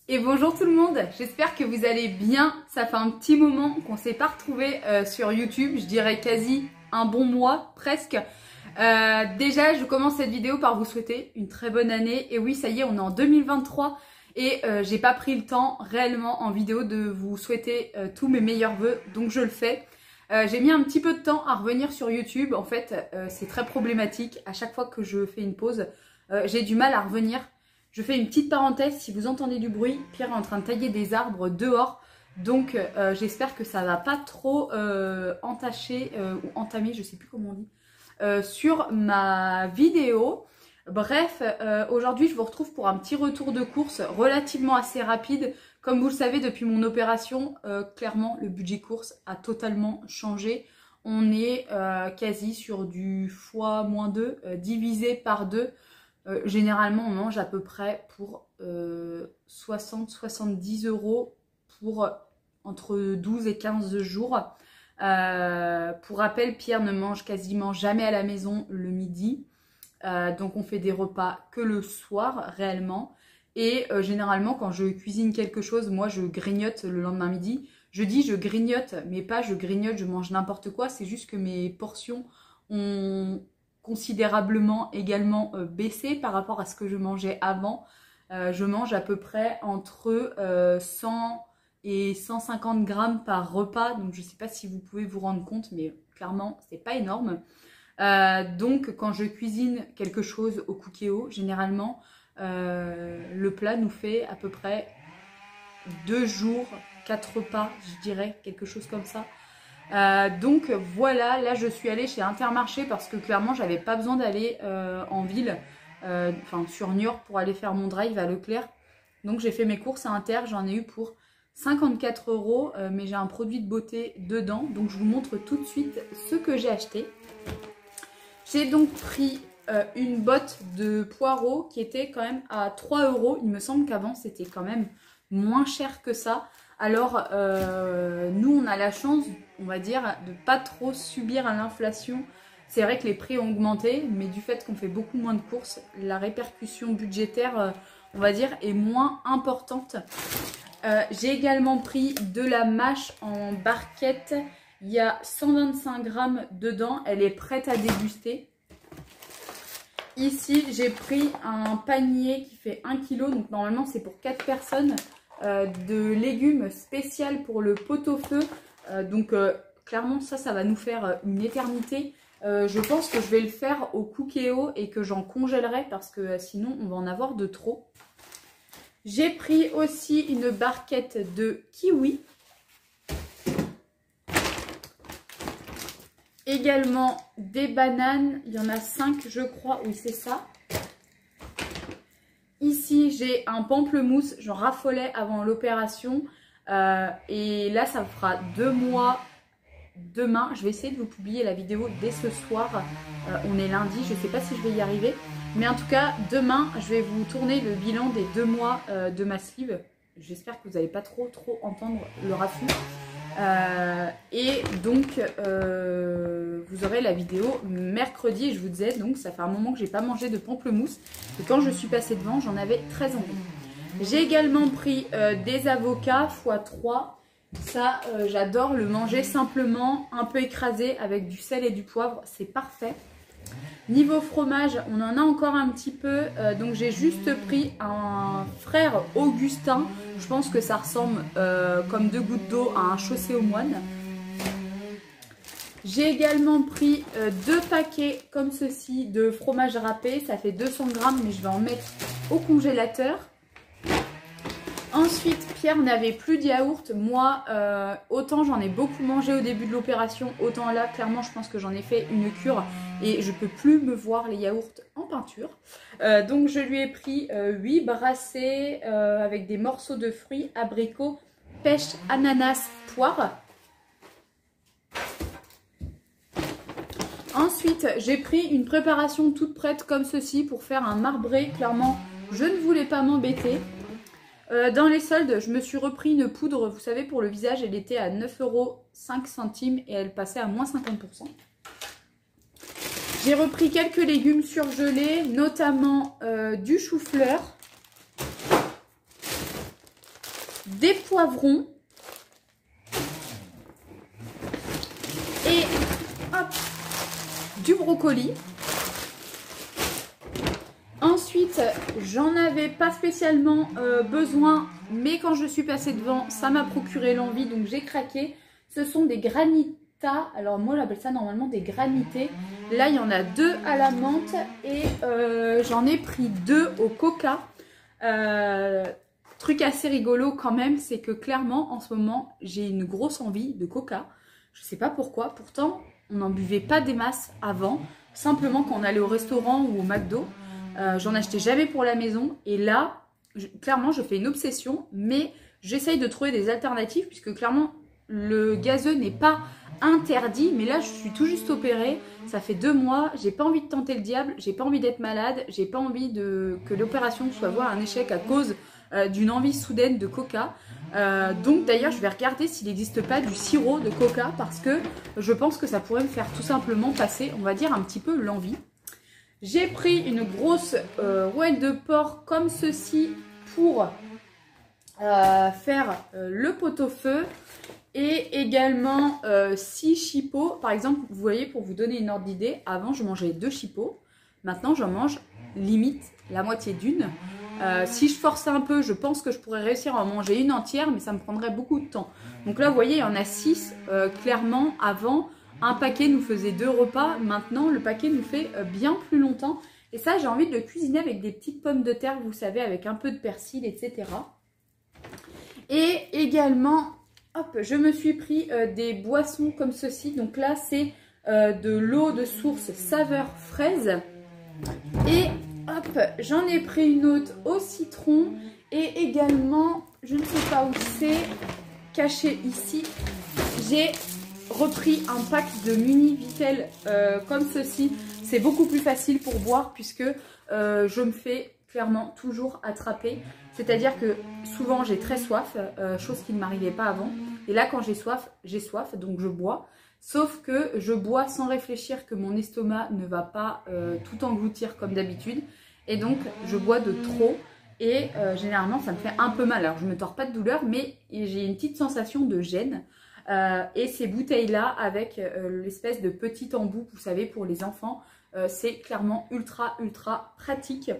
Et bonjour tout le monde, j'espère que vous allez bien. Ça fait un petit moment qu'on ne s'est pas retrouvés sur YouTube, je dirais quasi un bon mois presque. Déjà je commence cette vidéo par vous souhaiter une très bonne année. Et oui, ça y est, on est en 2023 et j'ai pas pris le temps réellement en vidéo de vous souhaiter tous mes meilleurs vœux, donc je le fais. J'ai mis un petit peu de temps à revenir sur YouTube. En fait, c'est très problématique. À chaque fois que je fais une pause, j'ai du mal à revenir. Je fais une petite parenthèse, si vous entendez du bruit, Pierre est en train de tailler des arbres dehors. Donc j'espère que ça va pas trop entacher ou entamer, je sais plus comment on dit, sur ma vidéo. Bref, aujourd'hui je vous retrouve pour un petit retour de course relativement assez rapide. Comme vous le savez, depuis mon opération, clairement le budget course a totalement changé. On est quasi sur du x-2, divisé par 2. Généralement, on mange à peu près pour 60-70 € pour entre 12 et 15 jours. Pour rappel, Pierre ne mange quasiment jamais à la maison le midi. Donc on fait des repas que le soir réellement. Et généralement, quand je cuisine quelque chose, moi je grignote le lendemain midi. Je dis je grignote, mais pas je grignote, je mange n'importe quoi. C'est juste que mes portions ont considérablement également baissé par rapport à ce que je mangeais avant. Je mange à peu près entre 100 et 150 grammes par repas, donc je ne sais pas si vous pouvez vous rendre compte, mais clairement c'est pas énorme. Donc quand je cuisine quelque chose au Cookéo, généralement le plat nous fait à peu près 2 jours, 4 repas, je dirais, quelque chose comme ça. Donc voilà, là je suis allée chez Intermarché parce que clairement j'avais pas besoin d'aller en ville, enfin sur Niort pour aller faire mon drive à Leclerc. Donc j'ai fait mes courses à Inter, j'en ai eu pour 54 €, mais j'ai un produit de beauté dedans. Donc je vous montre tout de suite ce que j'ai acheté. J'ai donc pris une botte de poireaux qui était quand même à 3 €. Il me semble qu'avant c'était quand même moins cher que ça. Alors, nous, on a la chance, on va dire, de pas trop subir à l'inflation. C'est vrai que les prix ont augmenté, mais du fait qu'on fait beaucoup moins de courses, la répercussion budgétaire, on va dire, est moins importante. J'ai également pris de la mâche en barquette. Il y a 125 grammes dedans. Elle est prête à déguster. Ici, j'ai pris un panier qui fait 1 kg. Donc, normalement, c'est pour 4 personnes. De légumes spécial pour le pot-au-feu. Donc clairement ça va nous faire une éternité. Je pense que je vais le faire au Cookéo et que j'en congèlerai parce que sinon on va en avoir de trop. J'ai pris aussi une barquette de kiwi. Également des bananes, il y en a 5 je crois, oui c'est ça. Ici, j'ai un pamplemousse, j'en raffolais avant l'opération et là, ça fera 2 mois demain. Je vais essayer de vous publier la vidéo dès ce soir. On est lundi, je ne sais pas si je vais y arriver. Mais en tout cas, demain, je vais vous tourner le bilan des 2 mois de ma sleeve. J'espère que vous n'allez pas trop entendre le raffut. Et donc vous aurez la vidéo mercredi. Et je vous disais, donc ça fait un moment que j'ai pas mangé de pamplemousse et quand je suis passée devant j'en avais très envie. J'ai également pris des avocats x3. Ça j'adore le manger simplement, un peu écrasé avec du sel et du poivre, c'est parfait. Niveau fromage, on en a encore un petit peu, donc j'ai juste pris un frère Augustin. Je pense que ça ressemble comme 2 gouttes d'eau à un chaussé aux moines. J'ai également pris 2 paquets comme ceci de fromage râpé, ça fait 200 grammes mais je vais en mettre au congélateur. Ensuite, Pierre n'avait plus de yaourt. Moi, autant j'en ai beaucoup mangé au début de l'opération, autant là, clairement, je pense que j'en ai fait une cure et je peux plus me voir les yaourts en peinture. Donc, je lui ai pris 8 brassées avec des morceaux de fruits, abricots, pêche, ananas, poire. Ensuite, j'ai pris une préparation toute prête comme ceci pour faire un marbré. Clairement, je ne voulais pas m'embêter. Dans les soldes, je me suis repris une poudre, vous savez, pour le visage. Elle était à 9,05 € et elle passait à moins 50%. J'ai repris quelques légumes surgelés, notamment du chou-fleur. des poivrons et hop, du brocoli. Ensuite, j'en avais pas spécialement besoin, mais quand je suis passée devant, ça m'a procuré l'envie, donc j'ai craqué. Ce sont des granitas. Alors moi, j'appelle ça normalement des granités. Là, il y en a 2 à la menthe et j'en ai pris 2 au coca. Truc assez rigolo quand même, c'est que clairement, en ce moment, j'ai une grosse envie de coca. Je sais pas pourquoi. Pourtant, on n'en buvait pas des masses avant. Simplement quand on allait au restaurant ou au McDo. J'en achetais jamais pour la maison et là, clairement, je fais une obsession, mais j'essaye de trouver des alternatives puisque clairement, le gazeux n'est pas interdit, mais là, je suis tout juste opérée, ça fait 2 mois, j'ai pas envie de tenter le diable, j'ai pas envie d'être malade, j'ai pas envie que l'opération soit voie un échec à cause d'une envie soudaine de coca. Donc d'ailleurs, je vais regarder s'il n'existe pas du sirop de coca parce que je pense que ça pourrait me faire tout simplement passer, on va dire, un petit peu l'envie. J'ai pris une grosse rouelle de porc comme ceci pour faire le pot-au-feu et également 6 chipots. Par exemple, vous voyez, pour vous donner une ordre d'idée, avant je mangeais 2 chipots, maintenant j'en mange limite la moitié d'une. Si je forçais un peu, je pense que je pourrais réussir à en manger une entière, mais ça me prendrait beaucoup de temps. Donc là, vous voyez, il y en a 6 clairement avant. Un paquet nous faisait 2 repas, maintenant le paquet nous fait bien plus longtemps. Et ça, j'ai envie de le cuisiner avec des petites pommes de terre, vous savez, avec un peu de persil, etc. Et également, hop, je me suis pris des boissons comme ceci. Donc là, c'est de l'eau de source saveur fraise. Et hop, j'en ai pris une autre au citron. Et également, je ne sais pas où c'est, caché ici, j'ai repris un pack de mini Vittel comme ceci. C'est beaucoup plus facile pour boire puisque je me fais clairement toujours attraper. C'est-à-dire que souvent j'ai très soif, chose qui ne m'arrivait pas avant. Et là quand j'ai soif, donc je bois. Sauf que je bois sans réfléchir que mon estomac ne va pas tout engloutir comme d'habitude. Et donc je bois de trop. Et généralement ça me fait un peu mal. Alors je ne me tords pas de douleur, mais j'ai une petite sensation de gêne. Et ces bouteilles-là, avec l'espèce de petit embout, vous savez, pour les enfants, c'est clairement ultra pratique.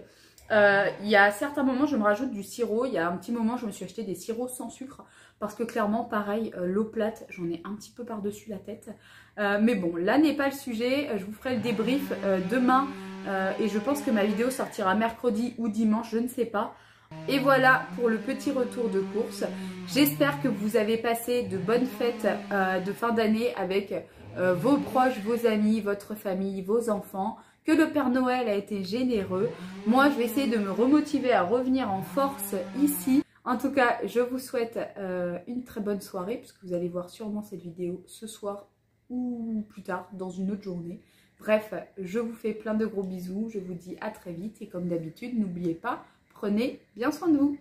Il y a certains moments, je me rajoute du sirop. Il y a un petit moment, je me suis acheté des sirops sans sucre. Parce que clairement, pareil, l'eau plate, j'en ai un petit peu par-dessus la tête. Mais bon, là n'est pas le sujet. Je vous ferai le débrief demain. Et je pense que ma vidéo sortira mercredi ou dimanche, je ne sais pas. Et voilà pour le petit retour de course. J'espère que vous avez passé de bonnes fêtes de fin d'année avec vos proches, vos amis, votre famille, vos enfants. Que le Père Noël a été généreux. Moi, je vais essayer de me remotiver à revenir en force ici. En tout cas, je vous souhaite une très bonne soirée puisque vous allez voir sûrement cette vidéo ce soir ou plus tard dans une autre journée. Bref, je vous fais plein de gros bisous. Je vous dis à très vite et comme d'habitude, n'oubliez pas, prenez bien soin de vous.